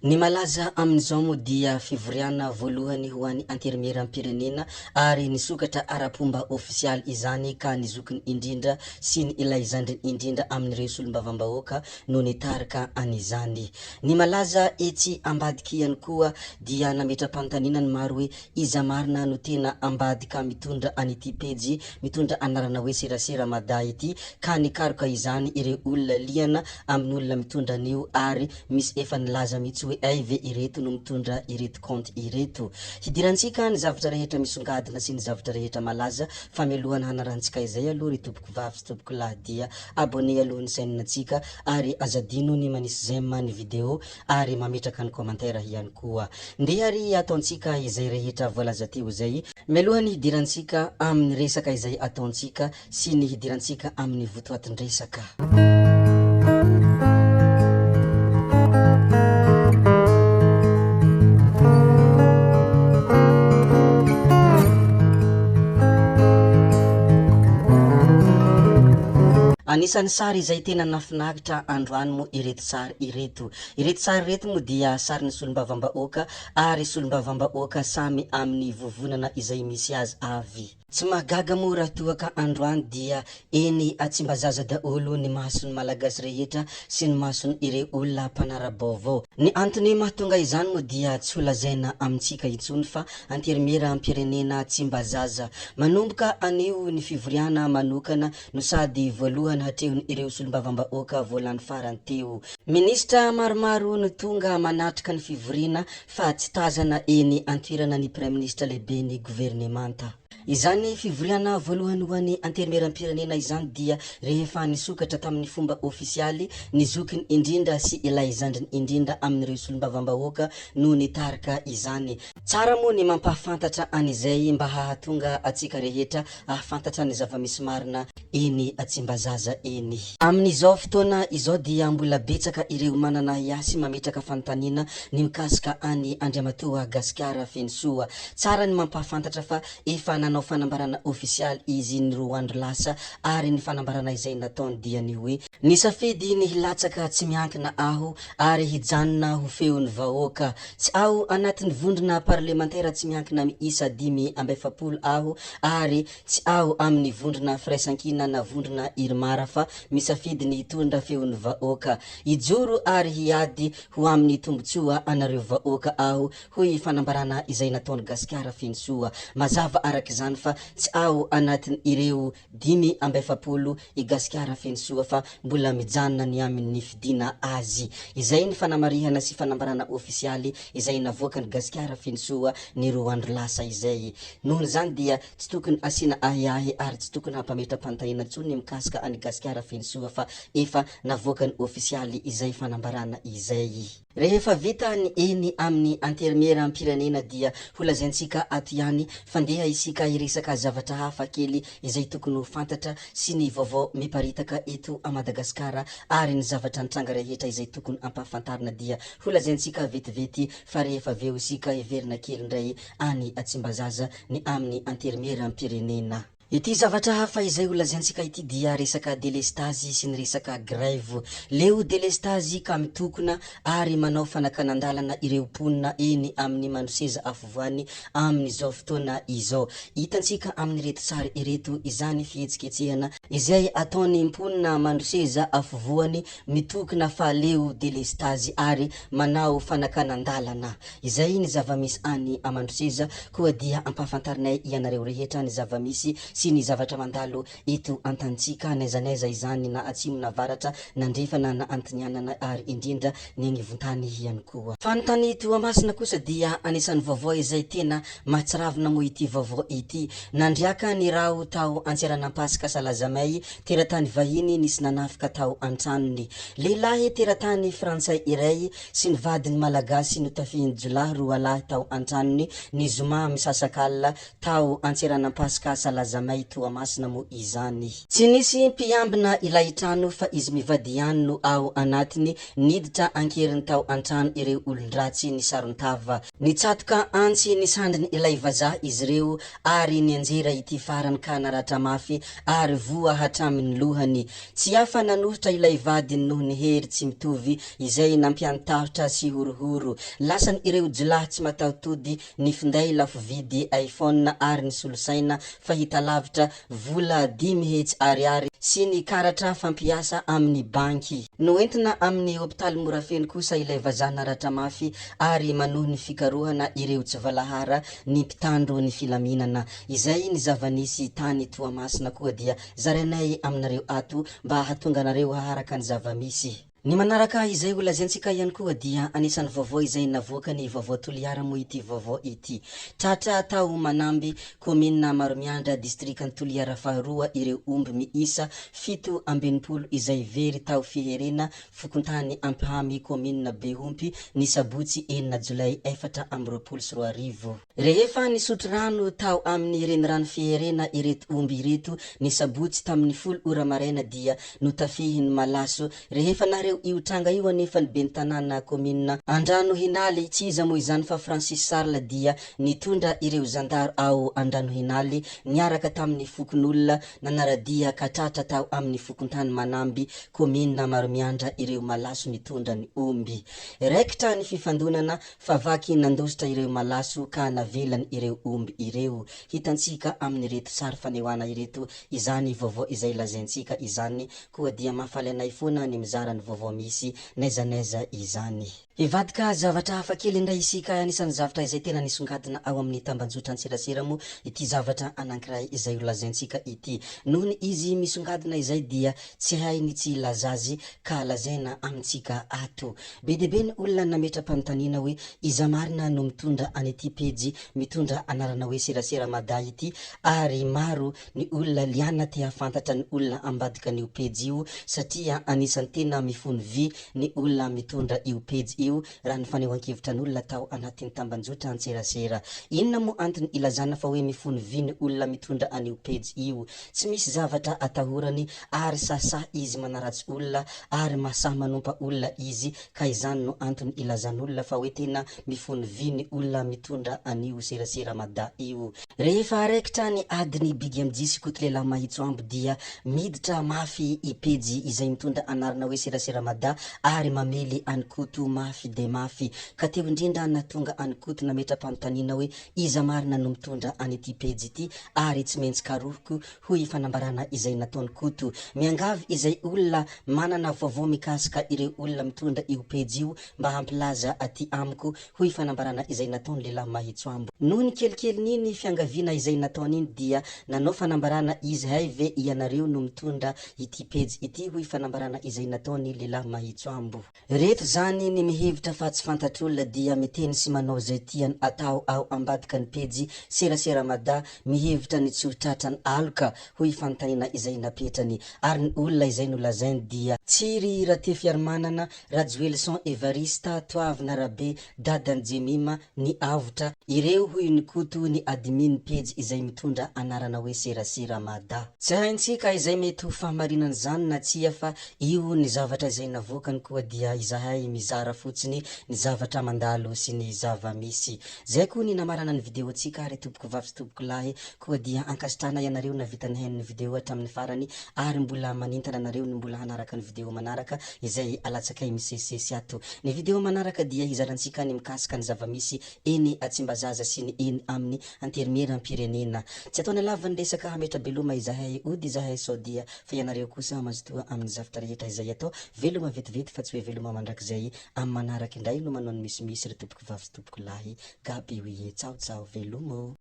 Ny malaza amin'izao moa dia fivoriana voalohany ho an'ny anterimeram-pirenena ary nisokatra ara-pomba ofisialy izany ka nizokiny indrindra sy ny ilaizandriny indrindra amin'ireo solombavam-bahoaka no nitarika an'izany. Ny malaza etsy ambadika ihany koa dia nametra-panontaniana ny maro hoe iza marina no tena ambadika mitondra an'ity pejy mitondra anarana hoe serasera mada ity ka nikaroka izany ireo olona liana amin'ny olona mitondra an'io ary misy efa nilaza mihitsy hoe ay ve ireto no mitondra ireto compte ireto. Hidirantsika ny zavatra rehetra misongadina sy ny zavatra rehetra malaza fa mialohany hanarantsika izay aloha ry tompoko vavy sy tompoko lahy dia abonné aloha ny chaîne-tsika ary azadino ny manisy j'aime ny vidéo ary mametraka ny commentaire ihany koa. Ndehary ataontsika izay rehetra voalaza teo zay. Mialohany hidirantsika amin'ny resaka izay ataontsika sy ny hidirantsika amin'ny votoatin-dresaka. Anisan'ny sary izay tena nafinahitra androany moa ireto sary ireto. Ireto sary ireto moa dia sarin'ny solombavam-bahoaka ary solombavam-bahoaka samy amin'ny vovonana izay misy azy avy. Tsy mahagaga moa raha toa ka androany dia eny Tsimbazaza daholo ny mason'ny malagasy rehetra sy ny mason'ny ireo olona mpanara-baovao. Ny antony mahatonga izany moa dia tsy ho lazaina amintsika intsony fa anterimeram-pirenena Tsimbazaza. Manomboka anio ny fivoriana manokana no sady voalohany hatrehony ireo solombavam-bahoaka voalan'ny farany teo. Minisitra maromaro no tonga manatrika ny fivoriana fa tsy tazana eny antoerana ny praiministra lehibe ny gouvernemanta. Izany fivoriana voalohany ho an'ny anterimeram-pirenena izany dia rehefa nisokatra tamin'ny fomba ofisialy nizokiny indrindra sy ilaizandriny indrindra amin'ireo solombavam-bahoaka no nitarika izany. Tsara moa ny mampahafantatra an'izay mba hahatonga atsika rehetra ahafantatra ny zava-misy marina eny Tsimbazaza eny. Amin'izao fotoana izao dia mbola betsaka ireo manana iasy mametraka fanontaniana ny mikasika any Andriamatoa Gasikara Fensoa. Tsara ny mampahafantatra fa efa nanao fanambarana ofisialy izy ny 2 andro lasa ary ny fanambarana izay nataony dia ny hoe nisafidy ny hilatsaka tsy miankina aho ary hijanona ho feon'ny vahoaka. Tsy aho anatin'ny vondrona parlementaire tsy miankina miisa 540 aho ary tsy aho amin'ny vondrona firaisankina na vondrona irmara fa misafidy ny hitondra feon'ny vahoaka. Ijoro ary hiady ho amin'ny tombotsoa anareo vahoaka aho hoy fanambarana izay nataony Gasikara Fensoa. Mazava araka izany fa tsy aho anatin' ireo 540 i Gasikara Fensoa fa mbola mijanona ny amin'ny fidina azy. Izay ny fanamarihana sy fanambarana ofisialy izay navoaka ny Gasikara Fensoa ny 2 andro lasa izay. Nohon' zany dia tsy tokony asina ahiahy ary tsy tokony hampametra-panontaniana intsony mikasika any Gasikara Fensoa fa efa navoaka ny ofisialy izay fanambarana izay. Rehefa vita ny eny amin'ny anterimeram-pirenena dia ho lazaintsika ato ihany fandeha isika iresaka zavatra hafa kely izay tokony ho fantatra sy ny vaovao miparitaka eto a Madagasikara ary ny zavatra nitranga rehetra izay tokony ampahafantarina dia ho lazaintsika vetivety fa rehefa aveo isika heverina kely indray any Tsimbazaza ny amin'ny anterimeram-pirenena. Ity zavatra hafa izay ho lazaintsika ity dia resaka delestazy sy ny resaka grève. Leo delestazy ka mitokona ary manao fanakanandalana ireo mponina eny amin'ny mandroseza afovoany amin'izao fotoana izao. Hitantsika amin'ny reto sary ireto izany fihetsiketsehana izay ataony mponina mandroseza afovoany mitokona fa leo delestazy ary manao fanakanandalana. Izay ny zava-misy any amandroseza koa dia ampahafantarinay ianareo rehetra ny zava-misy sy ny zavatra mandalo eto antantsika naizanaiza izany na atsimo na avaratra nandrefana na antinianana ary indrindra ny agnivontany ihany koa. Fanontany Toamasina kosa dia anisan'ny vaovao izay tena mahatsiravina moa ity vaovao ity. Nandriaka ny rao tao Antsiranapasika Salazamay teratany vahiny nisy nanafika tao antranony. Lehilahy teratany frantsay iray sy ny vadiny malagasy notafihiny jolahy 2 lahy tao antranony ny zoma misasakalina tao Antsiranapasika Salazamay zaranay Toamasina mo izany. Tsy nisy mpiambina ilay trano fa izy mivady ihany no ao anatiny, niditra ankeriny tao antrano ireo olon-dratsy nisaron-tava. Nitsatoka antsy nisandriny ilay vazaha izy ireo ary nianjera ity farany ka naratra mafy ary voa hatramin'ny lohany. Tsy afa nanohitra ilay vadiny noho ny hery tsy mitovy izay nampiantahotra sy horohoro. Lasany ireo jolahy tsy mataotody nifinday lafo vidy iPhone ary ny solosaina fahita lavitra vola 10 hetsy ariary sy ny karatra fampiasa amin'ny banky. Noentina amin'ny hôpitaly Morafeno kosa ilay vazaha naratra mafy ary manohy ny fikarohana ireo tsy valahara ny mpitandro ny filaminana. Izay ny zava-nisy tany Toamasina koa dia zarainay aminareo ato mba hahatonga anareo haharaka ny zava-misy. Ny manaraka izay ho lazaintsika ihany koa dia anisan'ny vaovao izay navoaka ny vaovao Toliara mo ity vaovao ity. Tratra tao Manamby, commune Maromiandra, distriktan'ny Toliara faharoa ireo omby miisa 7 izay very tao fiherena fokontany Ampihamy, commune Behompy ny sabotsy 4 Jolay 2024. Rehefa nisotro rano tao amin'ny renirano fiherena ireto omby ireto ny sabotsy tamin'ny 10 ora maraina dia notafihiny malaso. Rehefa io tranga io anefa ny ben'ny tanàna commune Andrano Hinaly tsy iza moa izany fa Francis Sarla dia nitondra ireo zandaro ao Andrano Hinaly niaraka tamin'ny fokon'olona nanaradia ka tratra tao amin'ny fokontany Manamby, commune Maromiandra ireo malaso nitondra ny omby. Raikitra ny fifandonana fa vaky nandositra ireo malaso ka navelany ireo omby ireo. Hitantsika amin'ny reto sary fanehoana ireto izany vaovao izay lazaintsika izany koa dia mahafaly anay foana ny mizara ny vaovao misy naizanaiza izany. Ivadika zavatra hafakely indray isika anisan'ny zavatra izay tena nisongadina ao amin'ny tambanjotra antserasera mo ity zavatra anankiray izay ho lazaintsika ity. Nohony izy misongadina izay dia tsy hainy tsy lazazy ka lazaina amintsika ato. Be dia be ny olona nametra-panontaniana hoe iza marina no mitondra an'ity pejy mitondra anarana hoe serasera mada ity, ary maro ny olona liana te hafantatra ny olona ambadika an'io pejy io satria anisan'ny tena mifono vy ny olona mitondra io pejy io raha ny fanehoan-kevitra ny olona tao anatin'ny tambanjotra antserasera. Inona mo antony ilazana fa hoe mifono vy ny olona mitondra an'io pejy io? Tsy misy zavatra atahorany ary sasa izy manaratsy olona ary masaha manompa olona izy ka izany no antony ilazan'olona fa hoe tena mifono vy ny olona mitondra an'io serasera mada io. Rehefa raikitra ny adiny bigy amijisy koto lehilahy mahitso ambo dia miditra mafy i pejy izay mitondra anarana hoe serasera mada ary mamely anikoto mafy de mafy. Ka teo indrindra natonga anikoto nametra-panontaniana hoe iza marina no mitondra an'ity pejy ity ary tsy maintsy karohoko hoy fanambarana izay nataony koto. Miangavy izay olona manana vaovao mikasika ireo olona mitondra io pejy io mba hampilaza aty amiko hoy fanambarana izay nataony lehilahy mahitso ambo. Noho ny kelikely niny fiangaviana izay nataony iny dia nanao fanambarana izy hay ve ianareo no mitondra ity pejy ity hoy fanambarana izay nataony lehilahy mahitso ambo. Reto zany ny mihevitra fa tsy fantatr'olona dia miteny sy manao zay tiany atao ao ambadika ny pejy serasera mada, mihevitra ny tsotratra ny aloka hoy fanontaniana izay napetrany. Ary ny olona izay nolazainy dia Tsiry Ratefiarmanana, Rajoelson Evarista, Toavina Rabe, Dadany Jemima ny avotra ireo hoy ny koto ny admin pejy izay mitondra anarana hoe serasera mada. Tsy haintsika izay mety ho fahamarinana zany na tsia fa io ny zavatra izay navoakany koa dia izahay mizara fotsiny ny zavatra mandalo sy ny zava-misy. Zay koa ny namarana ny video tsika ary tompoko vavy sy tompoko lahy koa dia ankasitrana ianareo na vita ny hain'ny video hatramin'ny farany ary mbola manintana anareo ny mbola hanaraka ny video manaraka izay alatsakay misesisesy ato. Ny video manaraka dia izarantsika ny mikasika ny zava-misy eny Tsimbazaza sy ny eny amin'ny anterimiera-pirenena. Tsy ataony lavany resaka hametra beloma izahay ody izahay sao dia fa ianareo kosa mazotoa amin'ny zavatra rehetra izay atao veloma vetivety fa tsy hoe veloma mandrakizay amin'ny manaraka indray no manao ny misimisy ry tompoko vavy sy tompoko lahy. Gaby hoe tsao tsao velomo.